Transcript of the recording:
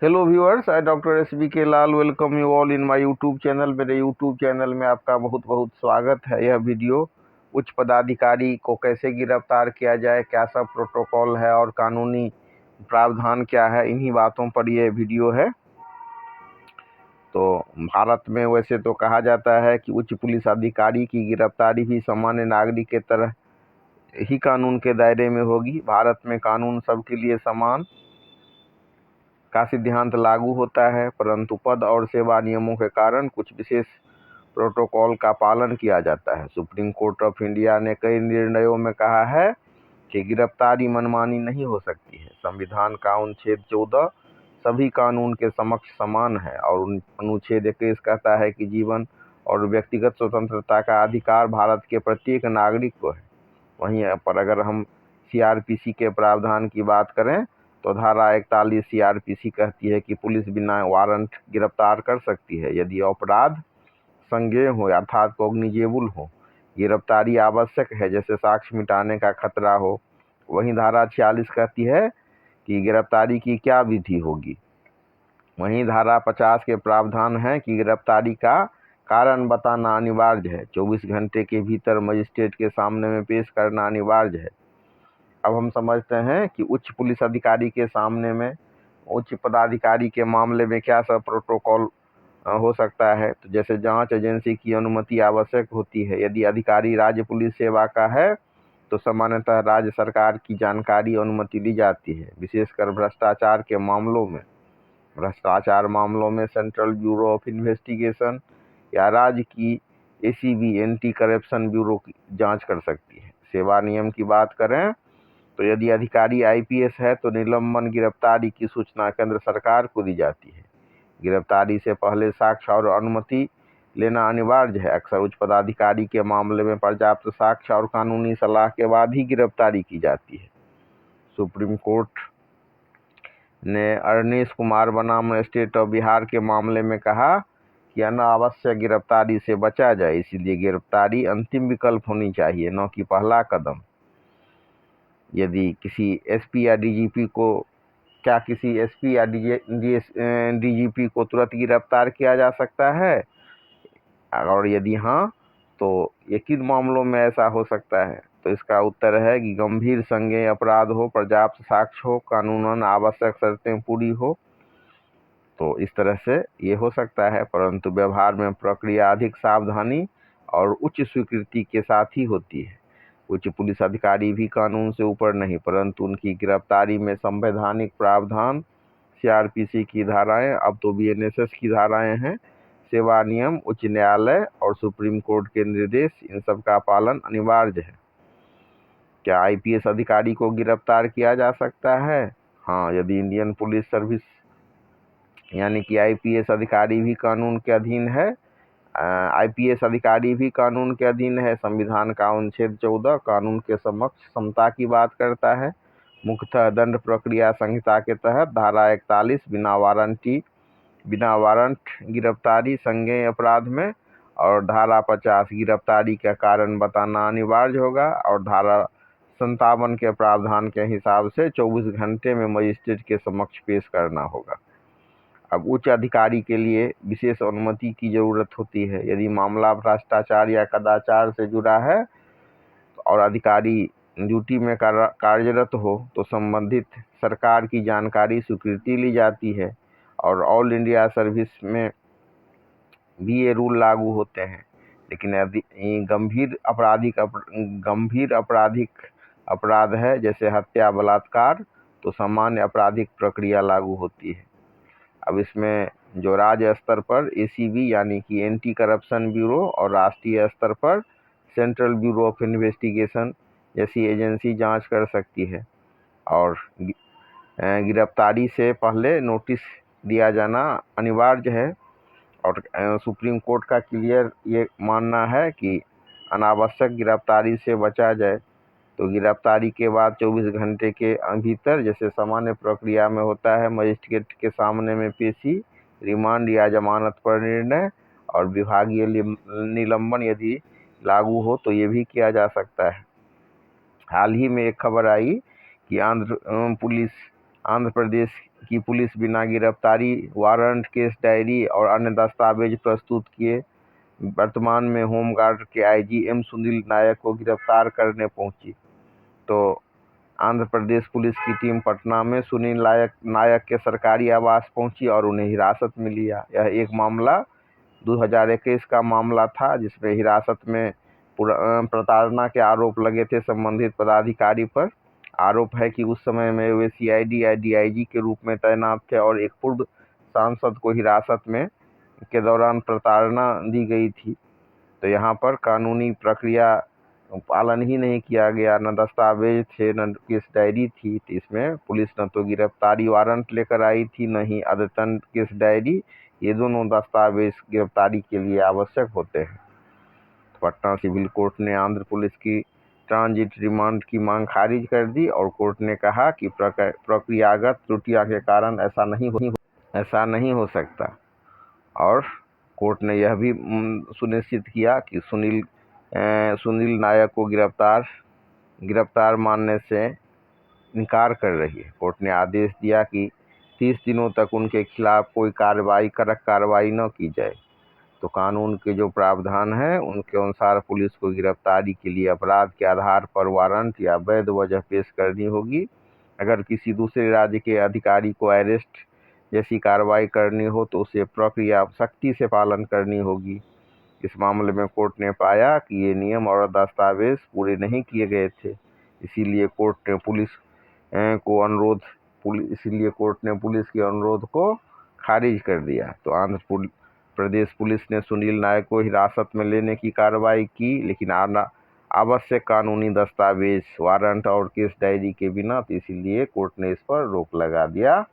Hello viewers, I doctor SBK Lal welcome you all in my YouTube channel. मेरे YouTube channel में आपका बहुत बहुत स्वागत है। यह वीडियो उच्च पदाधिकारी को कैसे गिरफ्तार किया जाए, क्या सब प्रोटोकॉल है और कानूनी प्रावधान क्या है, इन्हीं बातों पर यह वीडियो है। तो भारत में वैसे तो कहा जाता है कि उच्च पुलिस अधिकारी की गिरफ्तारी भी सामान्य नागरिक के तरह ही कानून के दायरे में होगी। भारत में कानून सबके लिए समान का सिद्धांत लागू होता है, परंतु पद और सेवा नियमों के कारण कुछ विशेष प्रोटोकॉल का पालन किया जाता है। सुप्रीम कोर्ट ऑफ इंडिया ने कई निर्णयों में कहा है कि गिरफ्तारी मनमानी नहीं हो सकती है। संविधान का अनुच्छेद 14 सभी कानून के समक्ष समान है और अनुच्छेद 21 कहता है कि जीवन और व्यक्तिगत स्वतंत्रता का अधिकार भारत के प्रत्येक नागरिक को है। वहीं पर अगर हम CRPC के प्रावधान की बात करें तो धारा 41 CRPC कहती है कि पुलिस बिना वारंट गिरफ्तार कर सकती है यदि अपराध संज्ञेय हो अर्थात कॉग्निजेबल हो। गिरफ्तारी आवश्यक है जैसे साक्ष्य मिटाने का खतरा हो। वहीं धारा 46 कहती है कि गिरफ्तारी की क्या विधि होगी। वहीं धारा 50 के प्रावधान है कि गिरफ्तारी का कारण बताना अनिवार्य है। 24 घंटे के भीतर मजिस्ट्रेट के सामने में पेश करना अनिवार्य है। अब हम समझते हैं कि उच्च पुलिस अधिकारी के सामने में उच्च पदाधिकारी के मामले में क्या सब प्रोटोकॉल हो सकता है। तो जैसे जांच एजेंसी की अनुमति आवश्यक होती है। यदि अधिकारी राज्य पुलिस सेवा का है तो सामान्यतः राज्य सरकार की जानकारी अनुमति ली जाती है। विशेषकर भ्रष्टाचार के मामलों में सेंट्रल ब्यूरो ऑफ इन्वेस्टिगेशन या राज्य की ACB एंटी करप्शन ब्यूरो की जांच कर सकती है। सेवा नियम की बात करें तो यदि अधिकारी IPS है तो निलंबन गिरफ्तारी की सूचना केंद्र सरकार को दी जाती है। गिरफ्तारी से पहले साक्ष्य और अनुमति लेना अनिवार्य है। अक्सर उच्च पदाधिकारी के मामले में पर्याप्त साक्ष्य और कानूनी सलाह के बाद ही गिरफ्तारी की जाती है। सुप्रीम कोर्ट ने अरनीश कुमार बनाम स्टेट ऑफ बिहार के मामले में कहा कि अनावश्यक गिरफ्तारी से बचा जाए, इसलिए गिरफ्तारी अंतिम विकल्प होनी चाहिए, न कि पहला कदम। यदि किसी SP या DGP को किसी SP या DGP को तुरंत गिरफ्तार किया जा सकता है, और यदि हाँ तो ये किन मामलों में ऐसा हो सकता है। तो इसका उत्तर है कि गंभीर संज्ञेय अपराध हो, पर्याप्त साक्ष्य हो, कानूनन आवश्यक शर्तें पूरी हो, तो इस तरह से ये हो सकता है। परंतु व्यवहार में प्रक्रिया अधिक सावधानी और उच्च स्वीकृति के साथ ही होती है। उच्च पुलिस अधिकारी भी कानून से ऊपर नहीं, परंतु उनकी गिरफ्तारी में संवैधानिक प्रावधान, CRPC की धाराएं, अब तो BNSS की धाराएं हैं, सेवा नियम, उच्च न्यायालय और सुप्रीम कोर्ट के निर्देश, इन सब का पालन अनिवार्य है। क्या IPS अधिकारी को गिरफ्तार किया जा सकता है? हाँ, यदि इंडियन पुलिस सर्विस यानी कि IPS अधिकारी भी कानून के अधीन है। IPS अधिकारी भी कानून के अधीन है। संविधान का अनुच्छेद 14 कानून के समक्ष समता की बात करता है। मुख्यतः दंड प्रक्रिया संहिता के तहत धारा 41 बिना वारंट गिरफ्तारी संज्ञेय अपराध में, और धारा 50 गिरफ्तारी का कारण बताना अनिवार्य होगा, और धारा 57 के प्रावधान के हिसाब से 24 घंटे में मजिस्ट्रेट के समक्ष पेश करना होगा। अब उच्च अधिकारी के लिए विशेष अनुमति की जरूरत होती है। यदि मामला भ्रष्टाचार या कदाचार से जुड़ा है और अधिकारी ड्यूटी में कार्यरत हो तो संबंधित सरकार की जानकारी स्वीकृति ली जाती है, और ऑल इंडिया सर्विस में भी ये रूल लागू होते हैं। लेकिन यदि गंभीर आपराधिक अपराध है जैसे हत्या, बलात्कार, तो सामान्य आपराधिक प्रक्रिया लागू होती है। अब इसमें जो राज्य स्तर पर ACB यानी कि एंटी करप्शन ब्यूरो और राष्ट्रीय स्तर पर सेंट्रल ब्यूरो ऑफ इन्वेस्टिगेशन जैसी एजेंसी जांच कर सकती है, और गिरफ्तारी से पहले नोटिस दिया जाना अनिवार्य है। और सुप्रीम कोर्ट का क्लियर ये मानना है कि अनावश्यक गिरफ्तारी से बचा जाए। तो गिरफ्तारी के बाद 24 घंटे के भीतर, जैसे सामान्य प्रक्रिया में होता है, मजिस्ट्रेट के सामने में पेशी, रिमांड या जमानत पर निर्णय, और विभागीय निलंबन यदि लागू हो तो ये भी किया जा सकता है। हाल ही में एक खबर आई कि आंध्र प्रदेश कि पुलिस बिना गिरफ्तारी वारंट, केस डायरी और अन्य दस्तावेज प्रस्तुत किए वर्तमान में होमगार्ड के आईजी एम सुनील नायक को गिरफ्तार करने पहुंची। तो आंध्र प्रदेश पुलिस की टीम पटना में सुनील नायक के सरकारी आवास पहुंची और उन्हें हिरासत में लिया। यह एक मामला 2021 का मामला था जिसमें हिरासत में प्रताड़ना के आरोप लगे थे संबंधित पदाधिकारी पर। आरोप है कि उस समय में वे सीआईडी या डीआईजी के रूप में तैनात थे और एक पूर्व सांसद को हिरासत में के दौरान प्रताड़ना दी गई थी। तो यहाँ पर कानूनी प्रक्रिया पालन ही नहीं किया गया, न दस्तावेज थे न केस डायरी थी। तो इसमें पुलिस न तो गिरफ्तारी वारंट लेकर आई थी न ही अद्यतन केस डायरी। ये दोनों दस्तावेज गिरफ्तारी के लिए आवश्यक होते हैं। पटना सिविल कोर्ट ने आंध्र पुलिस की ट्रांजिट रिमांड की मांग खारिज कर दी और कोर्ट ने कहा कि प्रक्रियागत त्रुटियों के कारण ऐसा नहीं हो सकता। और कोर्ट ने यह भी सुनिश्चित किया कि सुनील नायक को गिरफ्तार मानने से इनकार कर रही है। कोर्ट ने आदेश दिया कि 30 दिनों तक उनके खिलाफ कोई कड़क कार्रवाई न की जाए। तो कानून के जो प्रावधान है उनके अनुसार पुलिस को गिरफ्तारी के लिए अपराध के आधार पर वारंट या वैध वजह पेश करनी होगी। अगर किसी दूसरे राज्य के अधिकारी को अरेस्ट जैसी कार्रवाई करनी हो तो उसे प्रक्रिया सख्ती से पालन करनी होगी। इस मामले में कोर्ट ने पाया कि ये नियम और दस्तावेज पूरे नहीं किए गए थे, इसीलिए कोर्ट ने पुलिस के अनुरोध को खारिज कर दिया। तो आंध्र प्रदेश पुलिस ने सुनील नायक को हिरासत में लेने की कार्रवाई की, लेकिन आवश्यक कानूनी दस्तावेज, वारंट और केस डायरी के बिना, तो इसीलिए कोर्ट ने इस पर रोक लगा दिया।